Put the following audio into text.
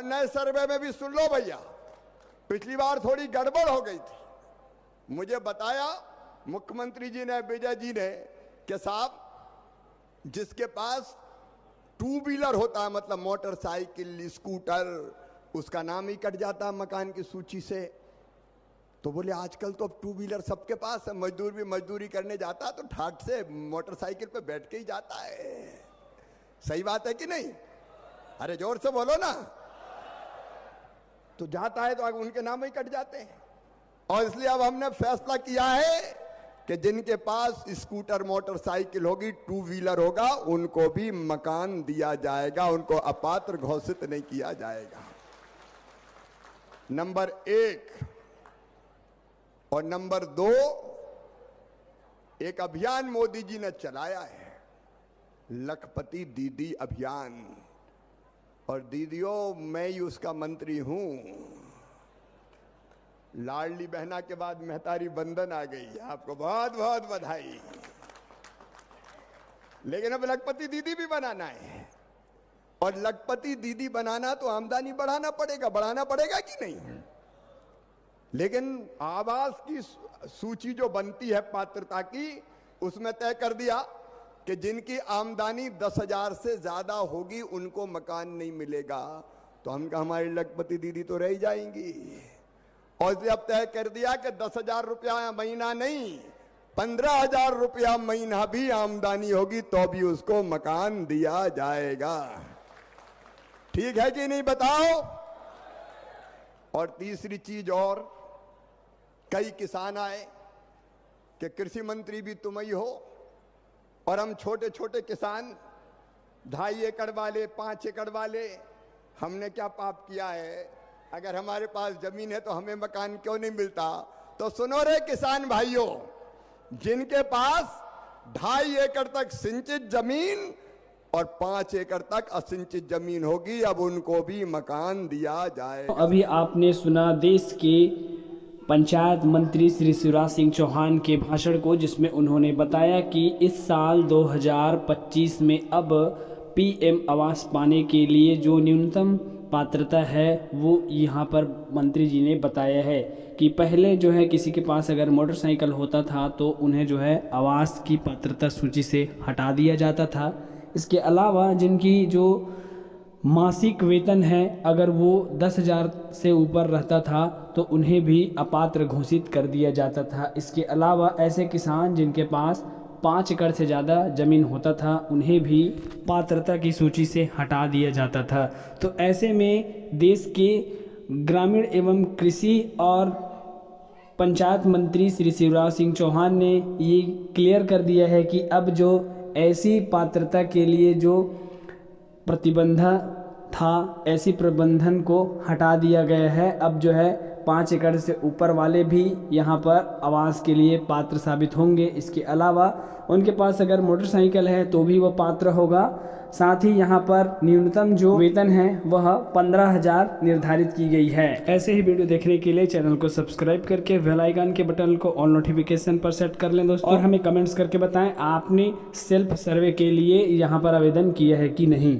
नए सर्वे में भी सुन लो भैया, पिछली बार थोड़ी गड़बड़ हो गई थी। मुझे बताया मुख्यमंत्री जी ने, विजय जी ने, कि साहब जिसके पास टू व्हीलर होता है, मतलब मोटरसाइकिल, स्कूटर, उसका नाम ही कट जाता है मकान की सूची से। तो बोले आजकल तो अब टू व्हीलर सबके पास है, मजदूर भी मजदूरी करने जाता है तो ठाट से मोटरसाइकिल पे बैठ के ही जाता है। सही बात है कि नहीं? अरे जोर से बोलो ना। तो जाता है तो उनके नाम ही कट जाते हैं। और इसलिए अब हमने फैसला किया है कि जिनके पास स्कूटर, मोटरसाइकिल होगी, टू व्हीलर होगा, उनको भी मकान दिया जाएगा, उनको अपात्र घोषित नहीं किया जाएगा। नंबर 1। और नंबर 2, एक अभियान मोदी जी ने चलाया है, लखपति दीदी अभियान। और दीदियों, मैं ही उसका मंत्री हूं। लाडली बहना के बाद महतारी बंधन आ गई, आपको बहुत बहुत बधाई। लेकिन अब लखपति दीदी भी बनाना है, और लखपति दीदी बनाना तो आमदनी बढ़ाना पड़ेगा कि नहीं? लेकिन आवास की सूची जो बनती है पात्रता की, उसमें तय कर दिया कि जिनकी आमदनी 10,000 से ज्यादा होगी उनको मकान नहीं मिलेगा। तो हम कहा हमारी लखपति दीदी तो रह जाएंगी। और इसलिए अब तय कर दिया कि 10,000 रुपया महीना नहीं, 15,000 रुपया महीना भी आमदनी होगी तो भी उसको मकान दिया जाएगा। ठीक है कि नहीं, बताओ? और तीसरी चीज, और कई किसान आए कि कृषि मंत्री भी तुम ही हो, और हम छोटे छोटे किसान, 2.5 एकड़ वाले, 5 एकड़ वाले, हमने क्या पाप किया है? अगर हमारे पास जमीन है तो हमें मकान क्यों नहीं मिलता? तो सुनो रे किसान भाइयों, जिनके पास 2.5 एकड़ तक सिंचित जमीन और 5 एकड़ तक असिंचित जमीन होगी, अब उनको भी मकान दिया जाए। अभी आपने सुना देश के पंचायत मंत्री श्री शिवराज सिंह चौहान के भाषण को, जिसमें उन्होंने बताया कि इस साल 2025 में अब पीएम आवास पाने के लिए जो न्यूनतम पात्रता है वो यहाँ पर मंत्री जी ने बताया है कि पहले जो है किसी के पास अगर मोटरसाइकिल होता था तो उन्हें जो है आवास की पात्रता सूची से हटा दिया जाता था। इसके अलावा जिनकी जो मासिक वेतन है अगर वो 10,000 से ऊपर रहता था तो उन्हें भी अपात्र घोषित कर दिया जाता था। इसके अलावा ऐसे किसान जिनके पास 5 एकड़ से ज़्यादा ज़मीन होता था उन्हें भी पात्रता की सूची से हटा दिया जाता था। तो ऐसे में देश के ग्रामीण एवं कृषि और पंचायत मंत्री श्री शिवराज सिंह चौहान ने ये क्लियर कर दिया है कि अब जो ऐसी पात्रता के लिए जो प्रतिबंध था, ऐसी प्रबंधन को हटा दिया गया है। अब जो है 5 एकड़ से ऊपर वाले भी यहाँ पर आवास के लिए पात्र साबित होंगे। इसके अलावा उनके पास अगर मोटरसाइकिल है तो भी वह पात्र होगा। साथ ही यहाँ पर न्यूनतम जो वेतन है वह 15,000 निर्धारित की गई है। ऐसे ही वीडियो देखने के लिए चैनल को सब्सक्राइब करके बेल आइकन के बटन को ऑल नोटिफिकेशन पर सेट कर लें दोस्तों, और हमें कमेंट्स करके बताएं आपने सेल्फ सर्वे के लिए यहाँ पर आवेदन किया है कि नहीं।